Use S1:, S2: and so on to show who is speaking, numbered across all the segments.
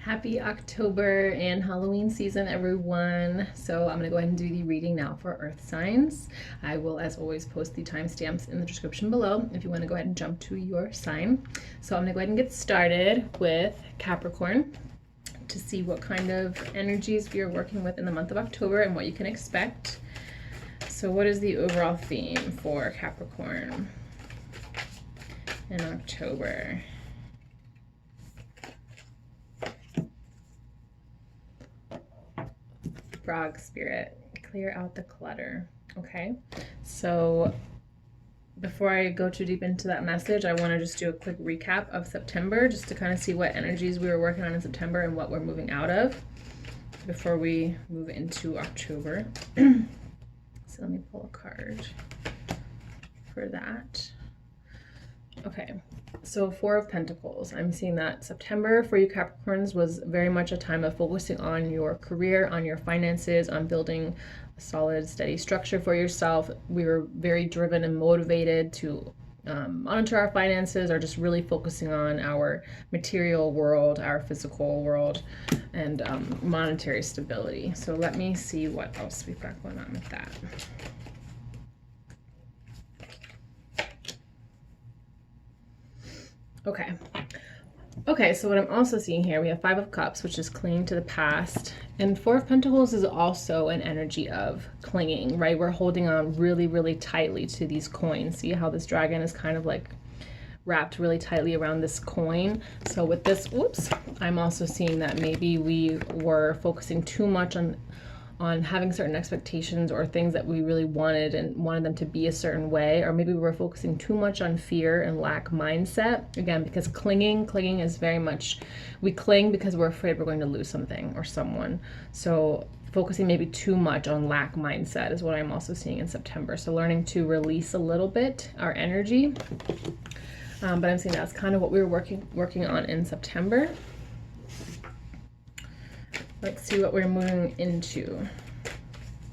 S1: Happy October and Halloween season, everyone. So I'm going to go ahead and do the reading now for Earth signs. I will, as always, post the timestamps in the description below if you want to go ahead and jump to your sign. So I'm going to go ahead and get started with Capricorn to see what kind of energies we are working with in the month of October and what you can expect. So what is the overall theme for Capricorn in October? Frog spirit, clear out the clutter. Okay, so before I go too deep into that message, I want to just do a quick recap of September, just to kind of see what energies we were working on in September and what we're moving out of before we move into October. So let me pull a card for that. Okay, so Four of Pentacles. I'm seeing that September for you Capricorns was very much a time of focusing on your career, on your finances, on building a solid, steady structure for yourself. We were very driven and motivated to monitor our finances, or just really focusing on our material world, our physical world, and monetary stability. So let me see what else we've got going on with that. Okay, so what I'm also seeing here, we have Five of Cups, which is clinging to the past. And Four of Pentacles is also an energy of clinging, right? We're holding on really, really tightly to these coins. See how this dragon is kind of like wrapped really tightly around this coin. So with this, whoops, I'm also seeing that maybe we were focusing too much on having certain expectations or things that we really wanted and wanted them to be a certain way, or maybe we were focusing too much on fear and lack mindset. Again, because clinging is very much, we cling because we're afraid we're going to lose something or someone. So focusing maybe too much on lack mindset is what I'm also seeing in September. So learning to release a little bit our energy. But I'm seeing that's kind of what we were working on in September. Let's see what we're moving into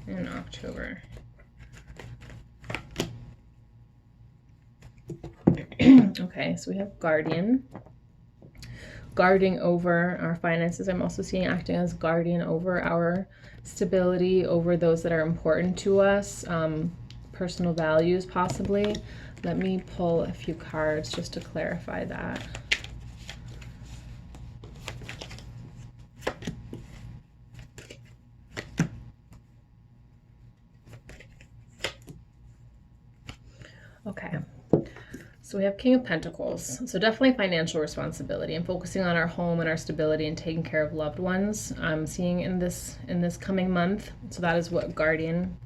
S1: in October. Okay, so we have Guardian. Guarding over our finances. I'm also seeing acting as guardian over our stability, over those that are important to us, personal values possibly. Let me pull a few cards just to clarify that. Okay, so we have King of Pentacles. So definitely financial responsibility and focusing on our home and our stability and taking care of loved ones. I'm seeing in this coming month. So that is what Guardian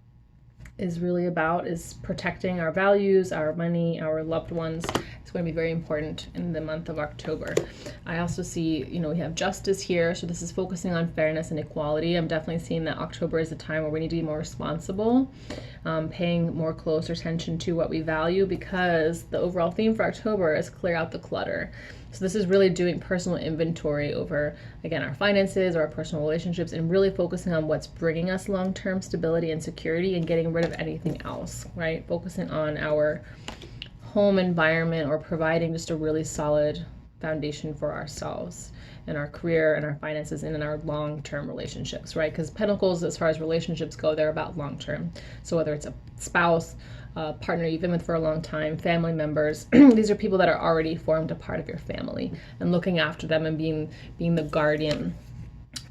S1: is really about, is protecting our values, our money, our loved ones. It's going to be very important in the month of October. I also see, we have Justice here. So this is focusing on fairness and equality. I'm definitely seeing that October is a time where we need to be more responsible, paying more closer attention to what we value, because the overall theme for October is clear out the clutter. So this is really doing personal inventory over, again, our finances or our personal relationships, and really focusing on what's bringing us long-term stability and security, and getting rid of anything else, right? Focusing on our home environment, or providing just a really solid foundation for ourselves and our career and our finances and in our long-term relationships, right? Because Pentacles, as far as relationships go, they're about long-term. So whether it's a spouse, partner you've been with for a long time, family members, these are people that are already formed a part of your family, and looking after them and being the guardian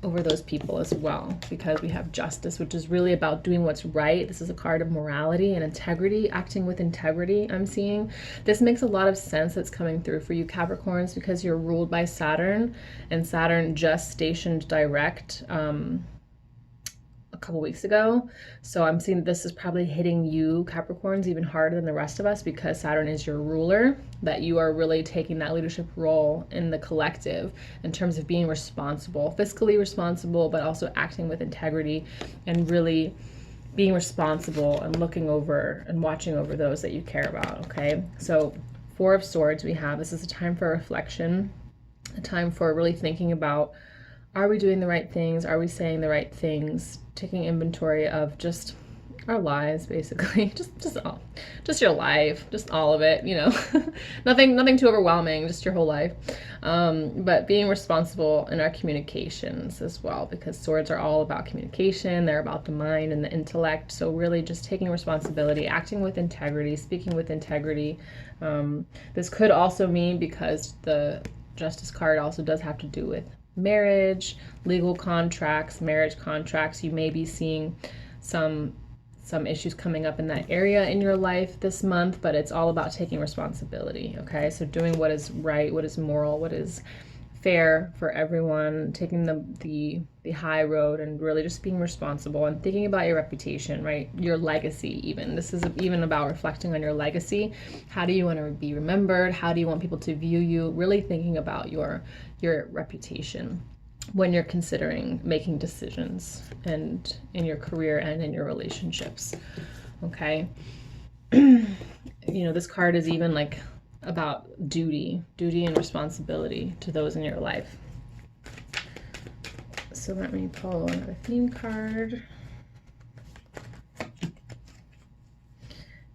S1: over those people as well, because we have Justice, which is really about doing what's right. This is a card of morality and integrity, acting with integrity. I'm seeing this makes a lot of sense that's coming through for you Capricorns, because you're ruled by Saturn, and Saturn just stationed direct a couple weeks ago. So I'm seeing this is probably hitting you Capricorns even harder than the rest of us, because Saturn is your ruler, that you are really taking that leadership role in the collective in terms of being responsible, fiscally responsible, but also acting with integrity and really being responsible and looking over and watching over those that you care about. Okay, so Four of Swords we have. This is a time for reflection, a time for really thinking about, are we doing the right things? Are we saying the right things? Taking inventory of just our lives, basically. Just your life, just all of it, you know. Nothing too overwhelming, just your whole life. But being responsible in our communications as well, because swords are all about communication. They're about the mind and the intellect. So really just taking responsibility, acting with integrity, speaking with integrity. This could also mean, because the Justice card also does have to do with marriage, legal contracts, marriage contracts. You may be seeing some issues coming up in that area in your life this month, but it's all about taking responsibility, okay? So doing what is right, what is moral, what is fair for everyone, taking the high road, and really just being responsible and thinking about your reputation, right? Your legacy even. This is even about reflecting on your legacy. How do you want to be remembered? How do you want people to view you? Really thinking about your reputation when you're considering making decisions and in your career and in your relationships, okay? You know, this card is even like about duty and responsibility to those in your life. So let me pull another theme card.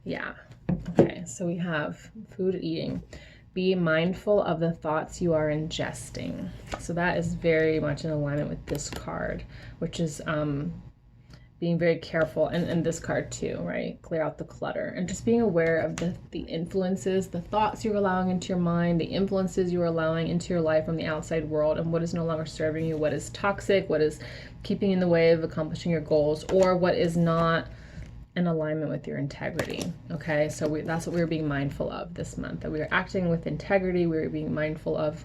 S1: Yeah, okay, so we have food eating. Be mindful of the thoughts you are ingesting. So that is very much in alignment with this card, which is being very careful, and this card too, right? Clear out the clutter, and just being aware of the influences, the thoughts you're allowing into your mind, the influences you're allowing into your life from the outside world, and what is no longer serving you, what is toxic, what is keeping you in the way of accomplishing your goals, or what is not in alignment with your integrity, okay? So that's what we're being mindful of this month, that we are acting with integrity. We're being mindful of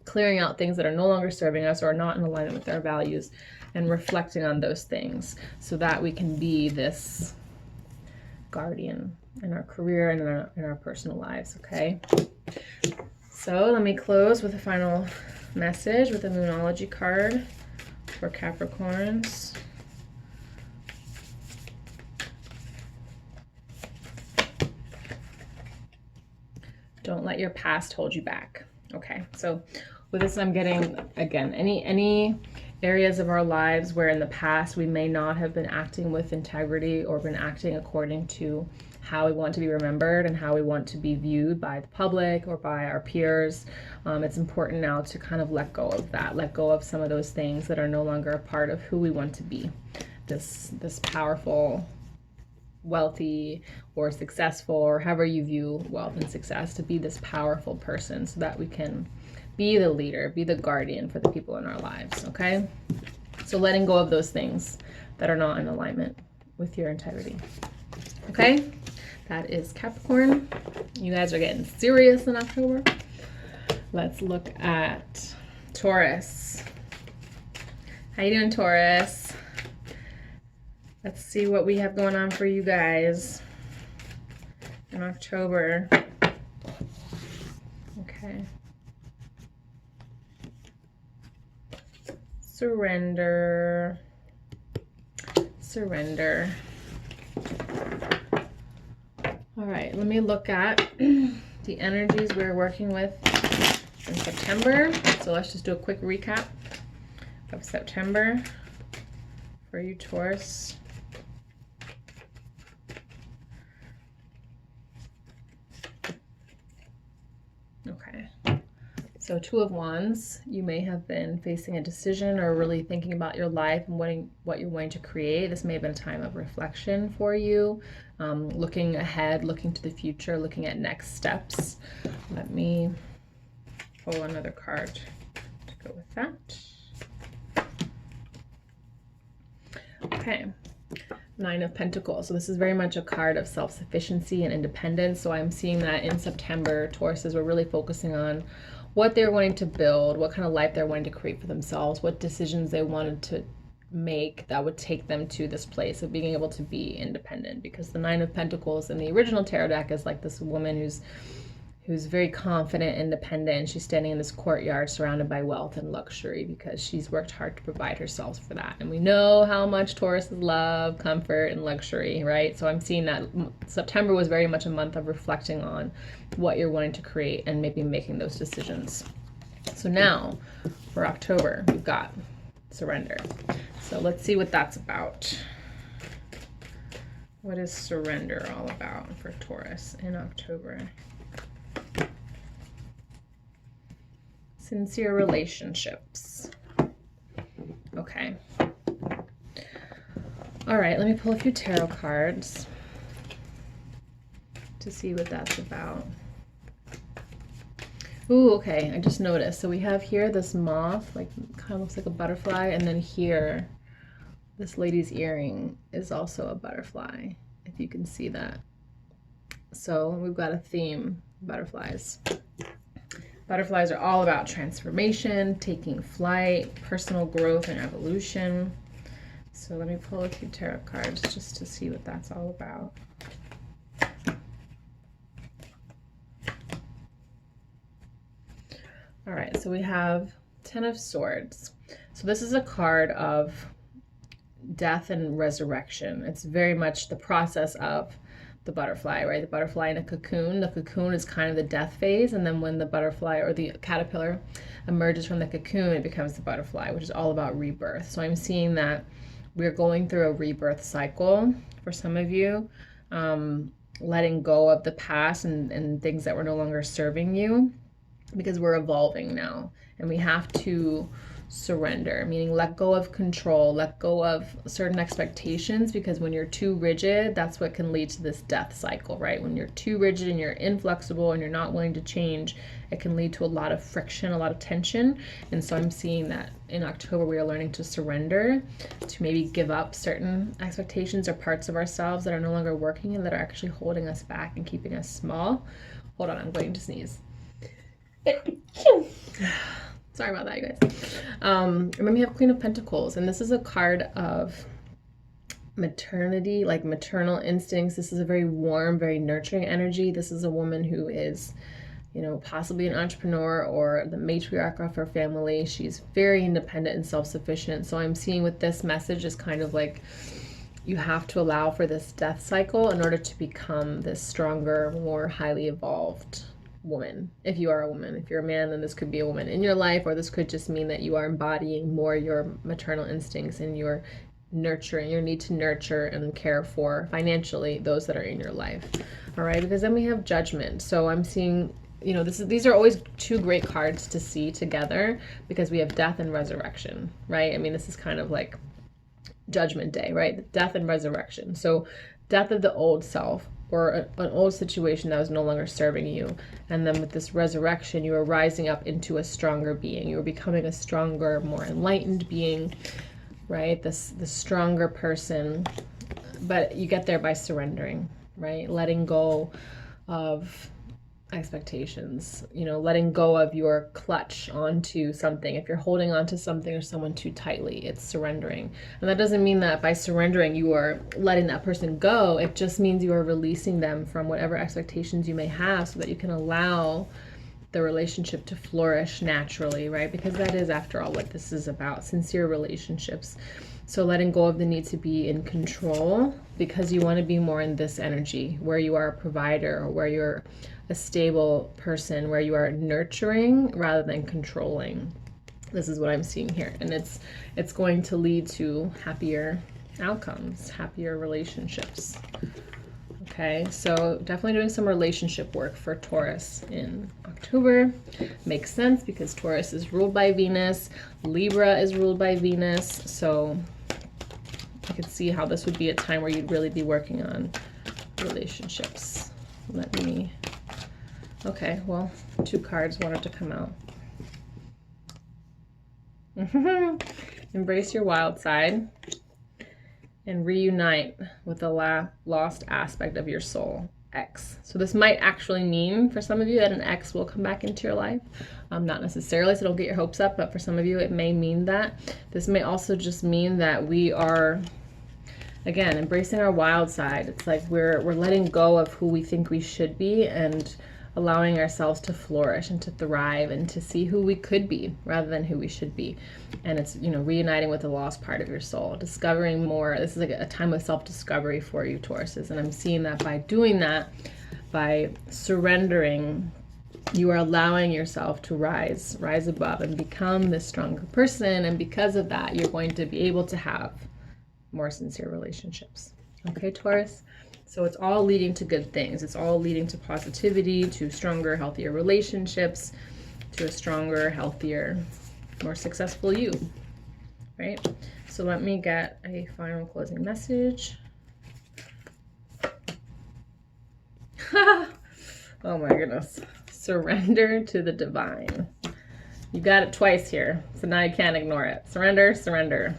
S1: clearing out things that are no longer serving us or are not in alignment with our values, and reflecting on those things so that we can be this guardian in our career and in our personal lives, okay? So let me close with a final message with a Moonology card for Capricorns. Don't let your past hold you back. Okay, so with this, I'm getting, again, any areas of our lives where in the past we may not have been acting with integrity or been acting according to how we want to be remembered and how we want to be viewed by the public or by our peers. It's important now to kind of let go of that, let go of some of those things that are no longer a part of who we want to be. This powerful, wealthy, or successful, or however you view wealth and success, to be this powerful person so that we can be the leader, be the guardian for the people in our lives, okay? So letting go of those things that are not in alignment with your integrity, okay? That is Capricorn. You guys are getting serious in October. Let's look at Taurus. How you doing, Taurus? Let's see what we have going on for you guys in October. Okay. Surrender. Surrender. All right, let me look at the energies we're working with in September. So let's just do a quick recap of September for you, Taurus. Okay, so Two of Wands, you may have been facing a decision or really thinking about your life and what you're going to create. This may have been a time of reflection for you, looking ahead, looking to the future, looking at next steps. Let me pull another card to go with that. Okay. Nine of Pentacles. So this is very much a card of self-sufficiency and independence. So I'm seeing that in September, Tauruses were really focusing on what they're wanting to build, what kind of life they're wanting to create for themselves, what decisions they wanted to make that would take them to this place of being able to be independent. Because the Nine of Pentacles in the original tarot deck is like this woman who's very confident, independent. She's standing in this courtyard surrounded by wealth and luxury because she's worked hard to provide herself for that. And we know how much Tauruses love comfort and luxury, right? So I'm seeing that September was very much a month of reflecting on what you're wanting to create and maybe making those decisions. So now for October, we've got surrender. So let's see what that's about. What is surrender all about for Taurus in October? Sincere relationships. Okay. All right, let me pull a few tarot cards to see what that's about. Ooh, okay, I just noticed. So we have here this moth, like kind of looks like a butterfly, and then here, this lady's earring is also a butterfly, if you can see that. So we've got a theme, butterflies. Butterflies are all about transformation, taking flight, personal growth and evolution. So let me pull a few tarot cards just to see what that's all about. All right, so we have Ten of Swords. So this is a card of death and resurrection. It's very much the process of the butterfly, right? The butterfly in a cocoon. The cocoon is kind of the death phase, and then when the butterfly or the caterpillar emerges from the cocoon, it becomes the butterfly, which is all about rebirth. So I'm seeing that we're going through a rebirth cycle for some of you, letting go of the past and things that were no longer serving you, because we're evolving now, and we have to surrender, meaning let go of control, let go of certain expectations, because when you're too rigid, that's what can lead to this death cycle, right? When you're too rigid and you're inflexible and you're not willing to change, it can lead to a lot of friction, a lot of tension. And so I'm seeing that in October we are learning to surrender, to maybe give up certain expectations or parts of ourselves that are no longer working and that are actually holding us back and keeping us small. Hold on, I'm going to sneeze. Sorry about that, you guys. And then we have Queen of Pentacles, and this is a card of maternity, like maternal instincts. This is a very warm, very nurturing energy. This is a woman who is, you know, possibly an entrepreneur or the matriarch of her family. She's very independent and self-sufficient. So I'm seeing with this message is kind of like, you have to allow for this death cycle in order to become this stronger, more highly evolved woman. If you are a woman, if you're a man, then this could be a woman in your life, or this could just mean that you are embodying more your maternal instincts and your nurturing, your need to nurture and care for financially those that are in your life. All right, because then we have Judgment. So I'm seeing, you know, these are always two great cards to see together, because we have death and resurrection, right? I mean, this is kind of like Judgment Day, right? Death and resurrection. So death of the old self, or an old situation that was no longer serving you. And then with this resurrection, you are rising up into a stronger being. You are becoming a stronger, more enlightened being, right? The stronger person. But you get there by surrendering, right? Letting go of expectations, you know, letting go of your clutch onto something. If you're holding on to something or someone too tightly, it's surrendering. And that doesn't mean that by surrendering you are letting that person go. It just means you are releasing them from whatever expectations you may have, so that you can allow the relationship to flourish naturally, right? Because that is, after all, what this is about, sincere relationships. So letting go of the need to be in control, because you want to be more in this energy where you are a provider, or where you're a stable person, where you are nurturing rather than controlling. This is what I'm seeing here, and it's going to lead to happier outcomes, happier relationships. Okay, so definitely doing some relationship work for Taurus in October. Makes sense, because Taurus is ruled by Venus, Libra is ruled by Venus, so I could see how this would be a time where you'd really be working on relationships. Let me, okay, well, two cards wanted to come out. Embrace your wild side and reunite with the lost aspect of your soul, X. So this might actually mean for some of you that an X will come back into your life. Not necessarily, so don't get your hopes up, but for some of you it may mean that. This may also just mean that we are, again, embracing our wild side. It's like we're letting go of who we think we should be and allowing ourselves to flourish and to thrive and to see who we could be rather than who we should be. And it's, you know, reuniting with the lost part of your soul, discovering more. This is like a time of self-discovery for you, Tauruses. And I'm seeing that by doing that, by surrendering, you are allowing yourself to rise above and become this stronger person. And because of that, you're going to be able to have more sincere relationships. Okay, Taurus? So it's all leading to good things. It's all leading to positivity, to stronger, healthier relationships, to a stronger, healthier, more successful you, right? So let me get a final closing message. Oh my goodness. Surrender to the divine. You got it twice here, so now you can't ignore it. Surrender, surrender.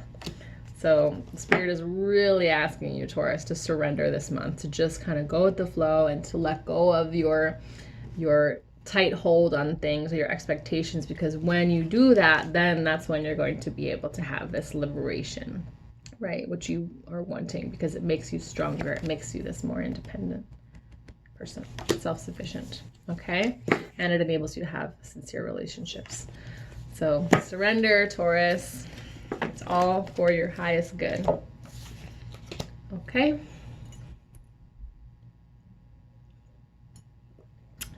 S1: So Spirit is really asking you, Taurus, to surrender this month, to just kind of go with the flow and to let go of your tight hold on things or your expectations, because when you do that, then that's when you're going to be able to have this liberation, right? Which you are wanting, because it makes you stronger. It makes you this more independent person, self-sufficient, okay? And it enables you to have sincere relationships. So surrender, Taurus. It's all for your highest good. Okay.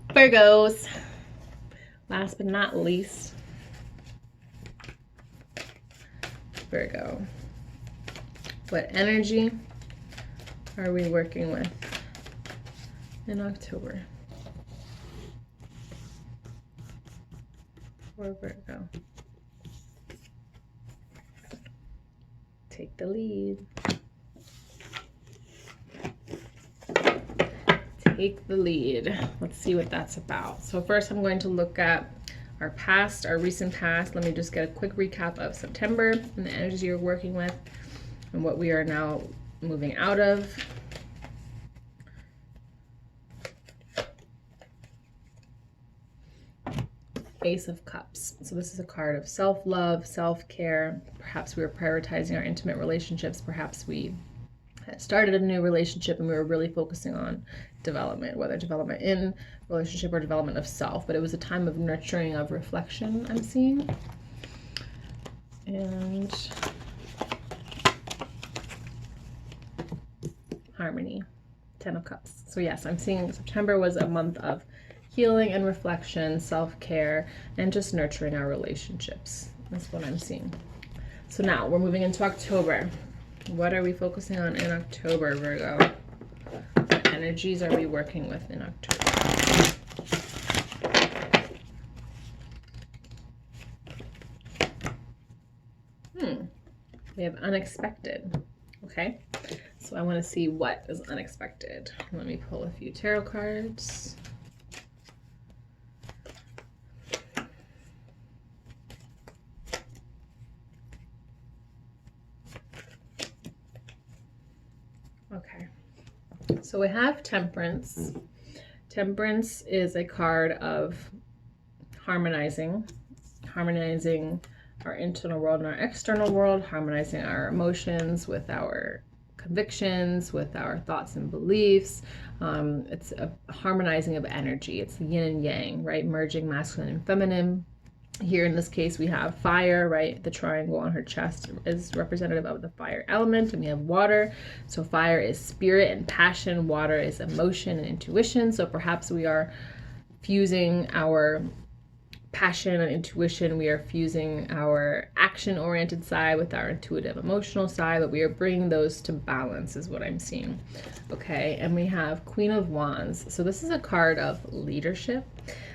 S1: Virgos. Last but not least. Virgo. What energy are we working with in October for Virgo? Take the lead. Take the lead. Let's see what that's about. So first I'm going to look at our past, our recent past. Let me just get a quick recap of September and the energy you're working with and what we are now moving out of. Ace of Cups. So this is a card of self-love, self-care. Perhaps we were prioritizing our intimate relationships. Perhaps we had started a new relationship and we were really focusing on development, whether development in relationship or development of self. But it was a time of nurturing, of reflection, I'm seeing. And harmony. 10 of Cups. So yes, I'm seeing September was a month of healing and reflection, self-care, and just nurturing our relationships. That's what I'm seeing. So now we're moving into October. What are we focusing on in October, Virgo? What energies are we working with in October? We have unexpected. Okay, so I want to see what is unexpected. Let me pull a few tarot cards. Okay, so we have Temperance. Temperance is a card of harmonizing our internal world and our external world, harmonizing our emotions with our convictions, with our thoughts and beliefs. It's a harmonizing of energy. It's the yin and yang, right? Merging masculine and feminine. Here in this case, we have fire, right? The triangle on her chest is representative of the fire element, and we have water. So fire is spirit and passion. Water is emotion and intuition. So perhaps we are fusing our passion and intuition. We are fusing our action-oriented side with our intuitive, emotional side, but we are bringing those to balance is what I'm seeing. Okay, and we have Queen of Wands. So this is a card of leadership.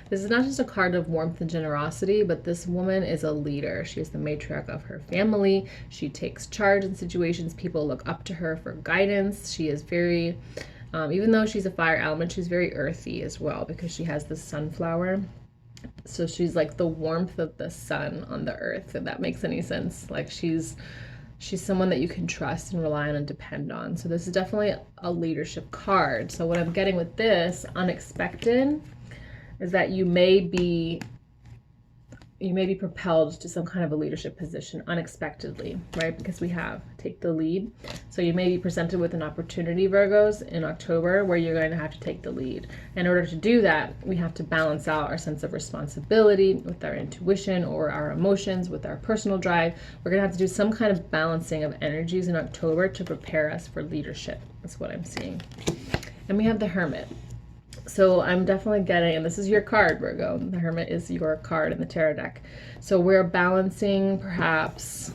S1: This is not just a card of warmth and generosity, but this woman is a leader. She is the matriarch of her family. She takes charge in situations. People look up to her for guidance. She is very, even though she's a fire element, she's very earthy as well because she has the sunflower. So she's like the warmth of the sun on the earth, if that makes any sense. Like she's someone that you can trust and rely on and depend on. So this is definitely a leadership card. So what I'm getting with this, unexpected, is that you may be propelled to some kind of a leadership position unexpectedly, right? Because we have take the lead. So you may be presented with an opportunity, Virgos, in October where you're going to have to take the lead. In order to do that, we have to balance out our sense of responsibility with our intuition or our emotions, with our personal drive. We're going to have to do some kind of balancing of energies in October to prepare us for leadership. That's what I'm seeing. And we have the Hermit. So I'm definitely getting, and this is your card, Virgo. The Hermit is your card in the tarot deck. So we're balancing perhaps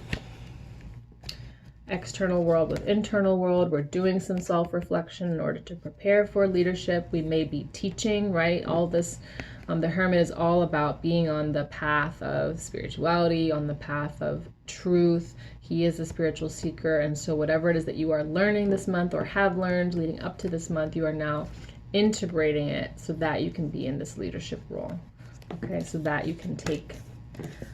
S1: external world with internal world. We're doing some self-reflection in order to prepare for leadership. We may be teaching, right? All this, the Hermit is all about being on the path of spirituality, on the path of truth. He is a spiritual seeker. And so whatever it is that you are learning this month or have learned leading up to this month, you are now integrating it so that you can be in this leadership role. Okay, so that you can take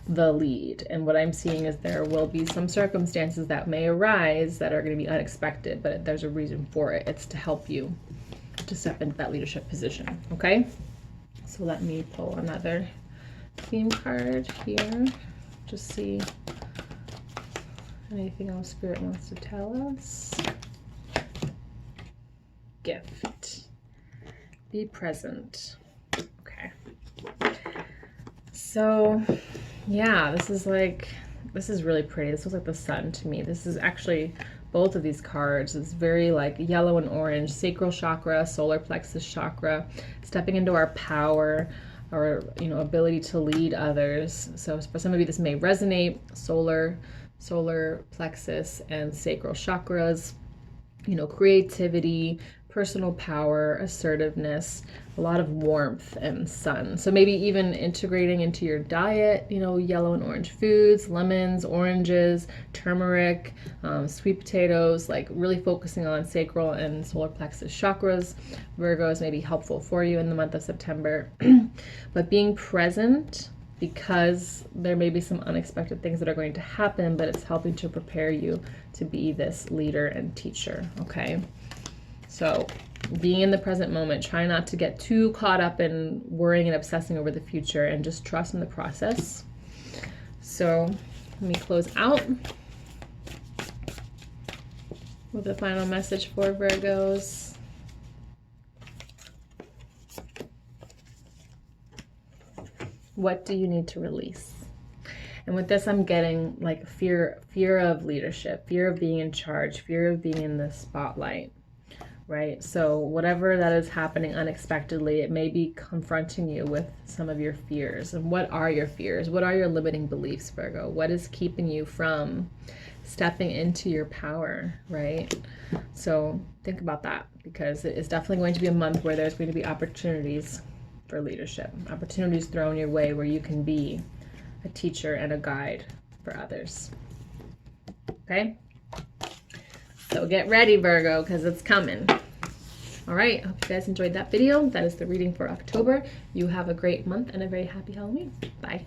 S1: the lead. And what I'm seeing is there will be some circumstances that may arise that are going to be unexpected, but there's a reason for it. It's to help you to step into that leadership position. Okay, so let me pull another theme card here. Just see anything else Spirit wants to tell us. Gift. Be present. Okay. So yeah, this is really pretty. This looks like the sun to me. This is actually both of these cards. It's very like yellow and orange. Sacral chakra, solar plexus chakra, stepping into our power, our ability to lead others. So for some of you this may resonate. Solar plexus and sacral chakras, creativity, personal power, assertiveness, a lot of warmth and sun. So maybe even integrating into your diet, yellow and orange foods, lemons, oranges, turmeric, sweet potatoes, like really focusing on sacral and solar plexus chakras. Virgos may be helpful for you in the month of September. But being present, because there may be some unexpected things that are going to happen, but it's helping to prepare you to be this leader and teacher, okay? So being in the present moment, try not to get too caught up in worrying and obsessing over the future, and just trust in the process. So let me close out with a final message for Virgos. What do you need to release? And with this, I'm getting like fear of leadership, fear of being in charge, fear of being in the spotlight. Right? So whatever that is happening unexpectedly, it may be confronting you with some of your fears. And what are your fears? What are your limiting beliefs, Virgo? What is keeping you from stepping into your power, right? So think about that, because it is definitely going to be a month where there's going to be opportunities for leadership, opportunities thrown your way where you can be a teacher and a guide for others. Okay? So get ready, Virgo, because it's coming. All right, I hope you guys enjoyed that video. That is the reading for October. You have a great month and a very happy Halloween. Bye.